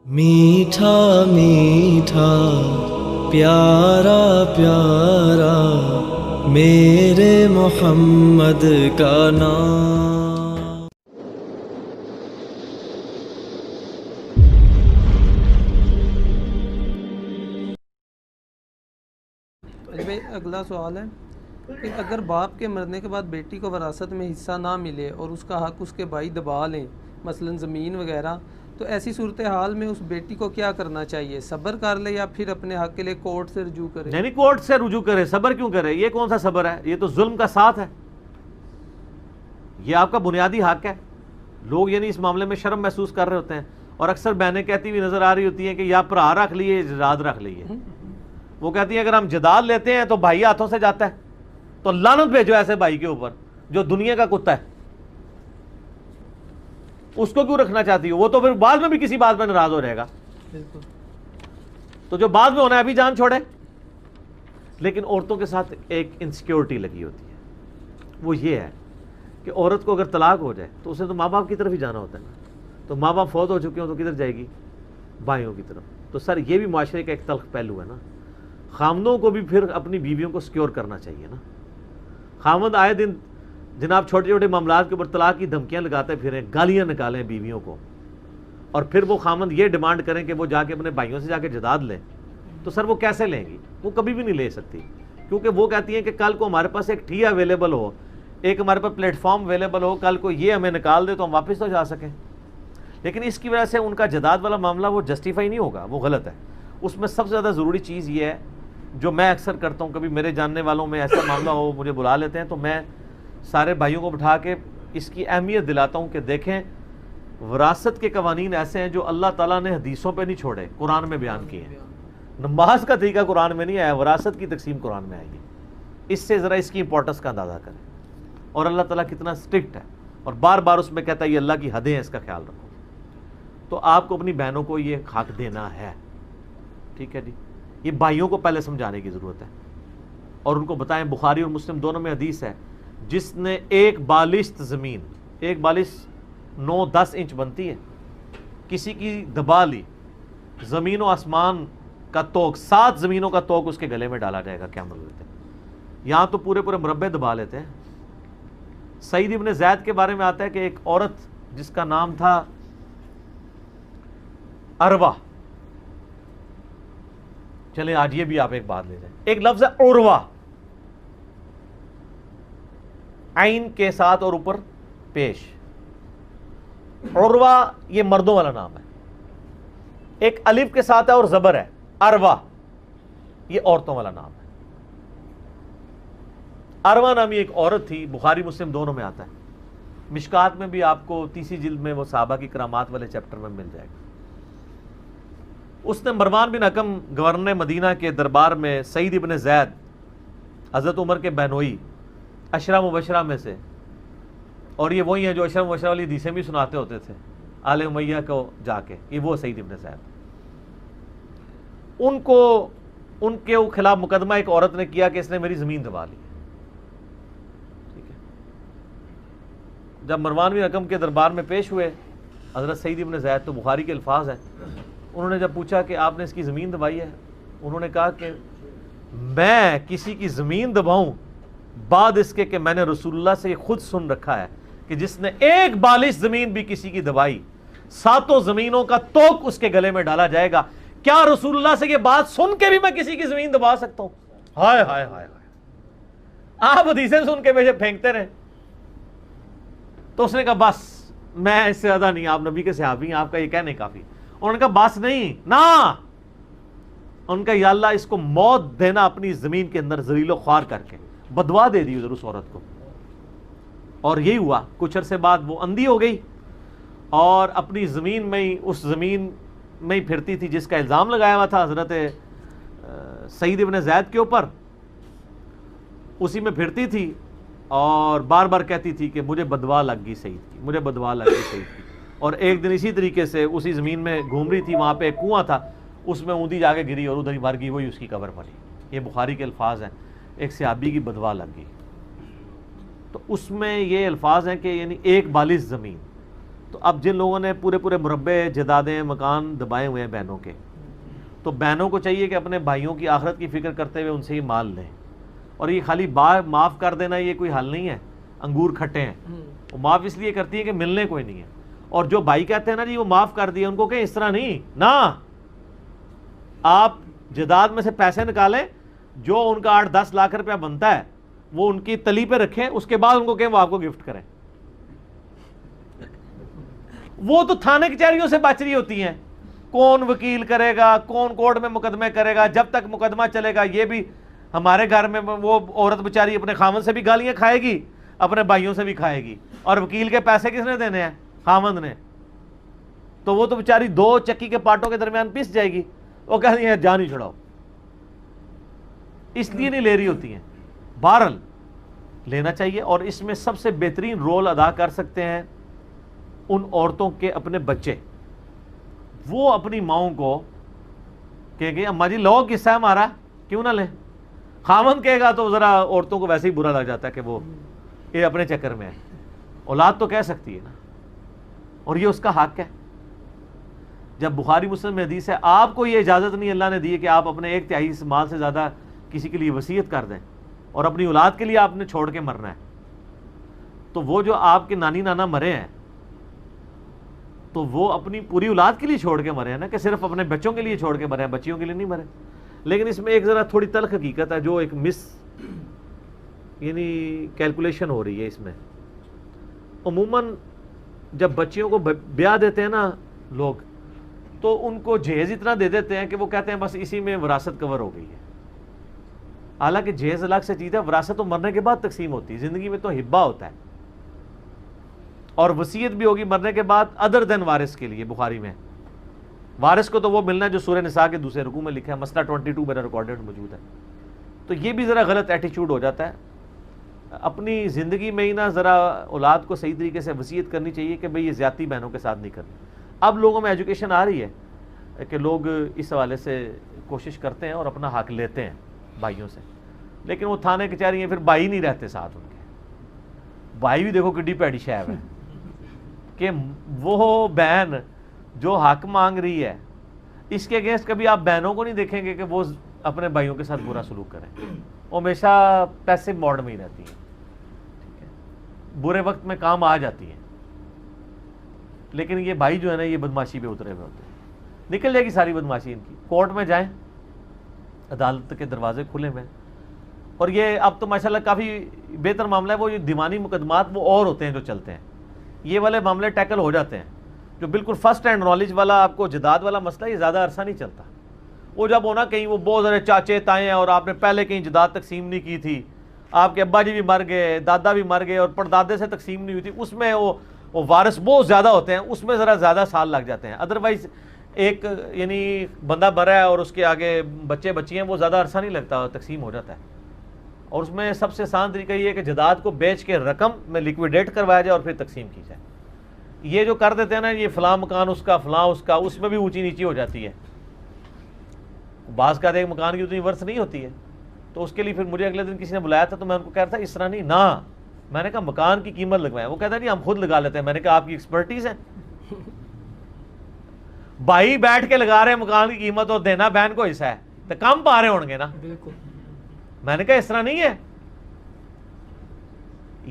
میٹھا میٹھا پیارا پیارا میرے محمد کا نام۔ بھائی اگلا سوال ہے کہ اگر باپ کے مرنے کے بعد بیٹی کو وراثت میں حصہ نہ ملے اور اس کا حق اس کے بھائی دبا لیں، مثلا زمین وغیرہ، تو ایسی صورتحال میں اس بیٹی کو کیا کرنا چاہیے؟ صبر کر لے یا پھر اپنے حق کے لیے کورٹ سے رجوع کرے؟ نہیں کورٹ سے رجوع کرے، صبر کیوں کرے؟ یہ کون سا صبر ہے؟ یہ تو ظلم کا ساتھ ہے، یہ آپ کا بنیادی حق ہے۔ لوگ یعنی اس معاملے میں شرم محسوس کر رہے ہوتے ہیں، اور اکثر بہنیں کہتی ہوئی نظر آ رہی ہوتی ہیں کہ یا بھرا رکھ لیے جداد رکھ لیے۔ وہ کہتی ہیں اگر ہم جداد لیتے ہیں تو بھائی ہاتھوں سے جاتا ہے، تو لعنت بھیجو ایسے بھائی کے اوپر جو دنیا کا کتا ہے، اس کو کیوں رکھنا چاہتی ہو؟ وہ تو پھر بعد میں بھی کسی بات پہ ناراض ہو جائے گا، بالکل۔ تو جو بعد میں ہونا ہے ابھی جان چھوڑے۔ لیکن عورتوں کے ساتھ ایک انسیکیورٹی لگی ہوتی ہے، وہ یہ ہے کہ عورت کو اگر طلاق ہو جائے تو اسے تو ماں باپ کی طرف ہی جانا ہوتا ہے نا، تو ماں باپ فوت ہو چکے ہوں تو کدھر جائے گی؟ بھائیوں کی طرف۔ تو سر یہ بھی معاشرے کا ایک تلخ پہلو ہے نا، خامدوں کو بھی پھر اپنی بیویوں کو سیکیور کرنا چاہیے نا۔ خامد آئے دن جناب چھوٹے چھوٹے معاملات کے اوپر طلاق کی دھمکیاں لگاتے پھریں، گالیاں نکالیں بیویوں کو، اور پھر وہ خامد یہ ڈیمانڈ کریں کہ وہ جا کے اپنے بھائیوں سے جا کے جداد لیں، تو سر وہ کیسے لیں گی؟ وہ کبھی بھی نہیں لے سکتی، کیونکہ وہ کہتی ہیں کہ کل کو ہمارے پاس ایک ٹھیا اویلیبل ہو، ایک ہمارے پاس پلیٹ فارم اویلیبل ہو، کل کو یہ ہمیں نکال دے تو ہم واپس تو جا سکیں۔ لیکن اس کی وجہ سے ان کا جداد والا معاملہ وہ جسٹیفائی نہیں ہوگا، وہ غلط ہے۔ اس میں سب سے زیادہ ضروری چیز یہ ہے جو میں اکثر کرتا ہوں، کبھی میرے جاننے والوں میں ایسا معاملہ ہو مجھے بلا لیتے ہیں تو میں سارے بھائیوں کو بٹھا کے اس کی اہمیت دلاتا ہوں کہ دیکھیں وراثت کے قوانین ایسے ہیں جو اللہ تعالیٰ نے حدیثوں پہ نہیں چھوڑے، قرآن میں بیان کیے ہیں۔ نماز کا طریقہ قرآن میں نہیں آیا، وراثت کی تقسیم قرآن میں آئی ہے۔ اس سے ذرا اس کی امپورٹنس کا اندازہ کریں، اور اللہ تعالیٰ کتنا سٹرکٹ ہے، اور بار بار اس میں کہتا ہے یہ اللہ کی حدیں ہیں، اس کا خیال رکھو۔ تو آپ کو اپنی بہنوں کو یہ حق دینا ہے، ٹھیک ہے جی؟ یہ بھائیوں کو پہلے سمجھانے کی ضرورت ہے، اور ان کو بتائیں، بخاری اور مسلم دونوں میں حدیث ہے، جس نے ایک بالشت زمین، ایک بالشت 9-10 انچ بنتی ہے، کسی کی دبا لی، زمین و آسمان کا توق، 7 زمینوں کا توق اس کے گلے میں ڈالا جائے گا قیامت کے دن۔ یہاں تو پورے پورے مربع دبا لیتے ہیں۔ سعید ابن زید کے بارے میں آتا ہے کہ ایک عورت جس کا نام تھا اروا، چلیں آج یہ بھی آپ ایک بات لے جائیں، ایک لفظ ہے عروا، عین کے ساتھ اور اوپر پیش، عروا یہ مردوں والا نام ہے، ایک الف کے ساتھ ہے اور زبر ہے، اروا یہ عورتوں والا نام ہے۔ اروا نامی ایک عورت تھی، بخاری مسلم دونوں میں آتا ہے، مشکات میں بھی آپ کو 30 جلد میں وہ صحابہ کی کرامات والے چیپٹر میں مل جائے گا۔ اس نے مروان بن حکم گورنر مدینہ کے دربار میں سعید ابن زید، حضرت عمر کے بہنوئی، عشرہ مبشرہ میں سے، اور یہ وہی ہیں جو عشرہ مبشرہ والی حدیثیں بھی سناتے ہوتے تھے آل امیہ کو جا کے، یہ وہ سعید ابن زید، ان کے خلاف مقدمہ ایک عورت نے کیا کہ اس نے میری زمین دبا لی، ٹھیک ہے؟ جب مروان بن حکم کے دربار میں پیش ہوئے حضرت سعید ابن زید، تو بخاری کے الفاظ ہیں، انہوں نے جب پوچھا کہ آپ نے اس کی زمین دبائی ہے، انہوں نے کہا کہ میں کسی کی زمین دباؤں بعد اس کے کہ میں نے رسول اللہ سے یہ خود سن رکھا ہے کہ جس نے ایک بالش زمین بھی کسی کی دبائی، 7 زمینوں کا توق اس کے گلے میں ڈالا جائے گا۔ کیا رسول اللہ سے یہ بات سن کے بھی میں کسی کی زمین دبا سکتا ہوں؟ ہائے ہائے ہائے ہائے، آپ حدیثیں سن کے مجھے پھینکتے رہے۔ تو اس نے کہا بس میں اس سے زیادہ نہیں، آپ نبی کے صحابی ہیں، آپ کا یہ کہنے کافی۔ انہوں نے کہا بس نہیں نا، ان کا یا اللہ اس کو موت دینا اپنی زمین کے اندر ذلیل و خوار کر کے، بدوا دے دی ادھر اس عورت کو۔ اور یہی ہوا، کچھ عرصے بعد وہ اندھی ہو گئی، اور اپنی زمین میں ہی، اس زمین میں ہی پھرتی تھی جس کا الزام لگایا ہوا تھا حضرت سعید ابن زید کے اوپر، اسی میں پھرتی تھی، اور بار بار کہتی تھی کہ مجھے بدوا لگ گئی سعید کی، مجھے بدوا لگ گئی سعید کی۔ اور ایک دن اسی طریقے سے اسی زمین میں گھوم رہی تھی، وہاں پہ ایک کنواں تھا، اس میں اوندھی جا کے گری اور ادھر ہی مر گئی، وہی اس کی قبر بنی۔ یہ بخاری کے الفاظ ہیں، ایک صحابی کی بدوا لگ گئی۔ تو اس میں یہ الفاظ ہیں کہ یعنی ایک بالش زمین، تو اب جن لوگوں نے پورے پورے مربع جائیدادیں مکان دبائے ہوئے ہیں بہنوں کے، تو بہنوں کو چاہیے کہ اپنے بھائیوں کی آخرت کی فکر کرتے ہوئے ان سے یہ مال لیں. اور یہ خالی معاف کر دینا یہ کوئی حل نہیں ہے. انگور کھٹے ہیں، وہ معاف اس لیے کرتی ہے کہ ملنے کوئی نہیں ہے. اور جو بھائی کہتے ہیں نا جی وہ معاف کر دیا، ان کو کہیں اس طرح نہیں نا، آپ جائیداد میں سے پیسے نکالیں، جو ان کا 8-10 لاکھ روپیہ بنتا ہے وہ ان کی تلی پہ رکھیں، اس کے بعد ان کو کہیں وہ آپ کو گفٹ کریں. وہ تو تھانے کچہریوں سے بچ رہی ہوتی ہیں، کون وکیل کرے گا، کون کورٹ میں مقدمے کرے گا. جب تک مقدمہ چلے گا یہ بھی ہمارے گھر میں وہ عورت بیچاری اپنے خامند سے بھی گالیاں کھائے گی، اپنے بھائیوں سے بھی کھائے گی. اور وکیل کے پیسے کس نے دینے ہیں؟ خامند نے. تو وہ تو بیچاری 2 چکی کے پاٹوں کے درمیان پس جائے گی. وہ کہتی ہیں جان ہی چھڑاؤ، اس لیے نہیں لے رہی ہوتی ہیں. بہرحال لینا چاہیے. اور اس میں سب سے بہترین رول ادا کر سکتے ہیں ان عورتوں کے اپنے بچے. وہ اپنی ماؤں کو کہیں گے اماں جی لو قصہ ہے ہمارا، کیوں نہ لیں. خامند کہے گا تو ذرا عورتوں کو ویسے ہی برا لگ جاتا ہے کہ وہ یہ اپنے چکر میں ہے. اولاد تو کہہ سکتی ہے نا، اور یہ اس کا حق ہے. جب بخاری مسلم میں حدیث ہے آپ کو یہ اجازت نہیں اللہ نے دی ہے کہ آپ اپنے 1/3 مال سے زیادہ کسی کے لیے وصیت کر دیں، اور اپنی اولاد کے لیے آپ نے چھوڑ کے مرنا ہے. تو وہ جو آپ کے نانی نانا مرے ہیں تو وہ اپنی پوری اولاد کے لیے چھوڑ کے مرے ہیں نا، کہ صرف اپنے بچوں کے لیے چھوڑ کے مرے ہیں، بچیوں کے لیے نہیں مرے. لیکن اس میں ایک ذرا تھوڑی تلخ حقیقت ہے، جو ایک یعنی کیلکولیشن ہو رہی ہے اس میں. عموماً جب بچیوں کو بیاہ دیتے ہیں نا لوگ، تو ان کو جہیز اتنا دے دیتے ہیں کہ وہ کہتے ہیں بس اسی میں وراثت کور ہو گئی ہے. حالانکہ جہیز الگ سے چیز ہے، وراثت تو مرنے کے بعد تقسیم ہوتی ہے. زندگی میں تو ہبہ ہوتا ہے، اور وصیت بھی ہوگی مرنے کے بعد ادر دین وارث کے لیے. بخاری میں وارث کو تو وہ ملنا ہے جو سورہ نساء کے دوسرے رکوع میں لکھا ہے، مسئلہ 22 میرا ریکارڈڈ موجود ہے. تو یہ بھی ذرا غلط ایٹیچیوڈ ہو جاتا ہے. اپنی زندگی میں ہی نا ذرا اولاد کو صحیح طریقے سے وصیت کرنی چاہیے کہ بھئی یہ زیادتی بہنوں کے ساتھ نہیں کرنی. اب لوگوں میں ایجوکیشن آ رہی ہے کہ لوگ اس حوالے سے کوشش کرتے ہیں اور اپنا حق لیتے ہیں بھائیوں سے. لیکن وہ تھانے کچہری ہیں، پھر بھائی نہیں رہتے ساتھ ان کے. بھائی بھی دیکھو کڈی پیڑی شیب ہے کہ وہ بہن جو حق مانگ رہی ہے اس کے اگینسٹ کبھی آپ بہنوں کو نہیں دیکھیں گے کہ وہ اپنے بھائیوں کے ساتھ برا سلوک کریں. وہ ہمیشہ پیسو موڈ میں ہی رہتی ہیں، ٹھیک ہے، برے وقت میں کام آ جاتی ہیں. لیکن یہ بھائی جو ہے نا یہ بدماشی پہ اترے ہوئے ہوتے ہیں. نکل جائے گی ساری بدماشی ان کی. کورٹ میں جائیں، عدالت کے دروازے کھلے ہوئے ہیں. اور یہ اب تو ماشاءاللہ کافی بہتر معاملہ ہے. وہ جو دیوانی مقدمات وہ اور ہوتے ہیں جو چلتے ہیں، یہ والے معاملے ٹیکل ہو جاتے ہیں. جو بالکل فرسٹ ہینڈ نالج والا آپ کو جداد والا مسئلہ یہ زیادہ عرصہ نہیں چلتا. وہ جب ہونا کہیں وہ بہت سارے چاچے تائیں ہیں اور آپ نے پہلے کہیں جداد تقسیم نہیں کی تھی، آپ کے ابا جی بھی مر گئے، دادا بھی مر گئے اور پردادے سے تقسیم نہیں ہوئی تھی، اس میں وہ وارث بہت زیادہ ہوتے ہیں، اس میں ذرا زیادہ سال لگ جاتے ہیں. ادروائز ایک یعنی بندہ مرا ہے اور اس کے آگے بچے بچی ہیں، وہ زیادہ عرصہ نہیں لگتا، تقسیم ہو جاتا ہے. اور اس میں سب سے آسان طریقہ یہ ہے کہ جداد کو بیچ کے رقم میں لیکویڈیٹ کروایا جائے اور پھر تقسیم کی جائے. یہ جو کر دیتے ہیں نا یہ فلاں مکان اس کا فلاں اس کا، اس میں بھی اونچی نیچی ہو جاتی ہے. بعض کا ایک مکان کی اتنی ورث نہیں ہوتی ہے. تو اس کے لیے پھر مجھے اگلے دن کسی نے بلایا تھا تو میں ان کو کہہ رہا تھا اس طرح نہیں نا. میں نے کہا مکان کی قیمت لگوائیں. وہ کہتا ہے نہیں ہم خود لگا لیتے ہیں. میں نے کہا آپ کی ایکسپرٹیز ہے؟ بھائی بیٹھ کے لگا رہے ہیں مکان کی قیمت اور دینا بہن کو حصہ ہے تو کم پا رہے ہوں گے نا. بالکل. میں نے کہا اس طرح نہیں ہے.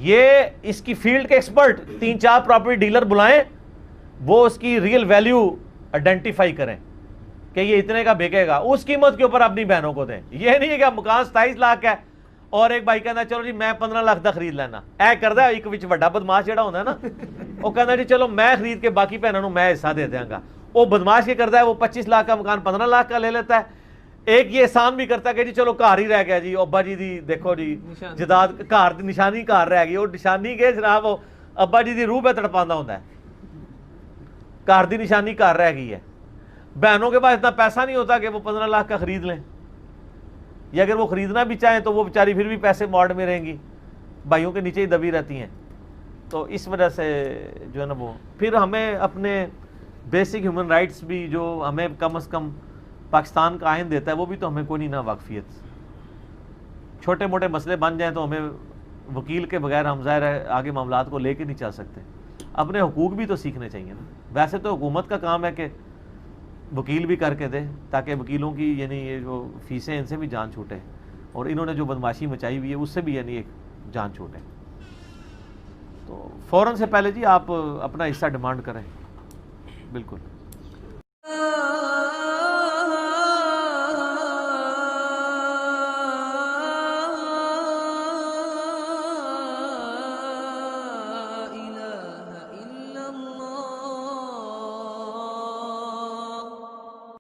یہ اس کی فیلڈ کے ایکسپرٹ 3-4 پراپرٹی ڈیلر بلائیں، وہ اس کی ریئل ویلیو آئیڈینٹیفائی کریں کہ یہ اتنے کا بکے گا، اس قیمت کے اوپر اپنی بہنوں کو دیں. یہ نہیں ہے کہ مکان 27 لاکھ ہے اور ایک بھائی کہنا چلو جی میں 15 لاکھ دا خرید لینا. اے کردا ایک وچ بڑا بدماش جڑا ہوندا ہے نا، وہ کہنا جی چلو میں خرید کے باقی بہنوں نوں میں حصہ دے دیاں گا. وہ بدماش یہ کرتا ہے وہ 25 لاکھ کا مکان 15 لاکھ کا لے لیتا ہے. ایک یہ احسان بھی کرتا ہے کہ جی چلو گھر ہی رہ گیا جی، ابا جی دی دیکھو جی جداد گھر دی نشانی گھر رہ گئی. وہ نشانی کے جناب وہ ابا جی دی روح پہ تڑپاندا ہوندا ہے، گھر دی نشانی گھر رہ گئی ہے. بہنوں کے پاس اتنا پیسہ نہیں ہوتا کہ وہ 15 لاکھ کا خرید لیں، یا اگر وہ خریدنا بھی چاہیں تو وہ بیچاری پھر بھی پیسے موڈ میں رہیں گی، بھائیوں کے نیچے ہی دبی رہتی ہیں. تو اس وجہ سے جو ہے نا وہ پھر ہمیں اپنے بیسک ہیومن رائٹس بھی جو ہمیں کم از کم پاکستان کا آئین دیتا ہے وہ بھی تو ہمیں کوئی نہیں نا واقفیت. چھوٹے موٹے مسئلے بن جائیں تو ہمیں وکیل کے بغیر ہم ظاہر ہے آگے معاملات کو لے کے نہیں چل سکتے. اپنے حقوق بھی تو سیکھنے چاہیے نا. ویسے تو حکومت کا کام ہے کہ وکیل بھی کر کے دے تاکہ وکیلوں کی یعنی یہ جو فیسیں ان سے بھی جان چھوٹے, اور انہوں نے جو بدماشی مچائی ہوئی ہے اس سے بھی یعنی ایک جان چھوٹے. تو فوراً سے پہلے جی آپ اپنا حصہ ڈیمانڈ کریں. بالکل.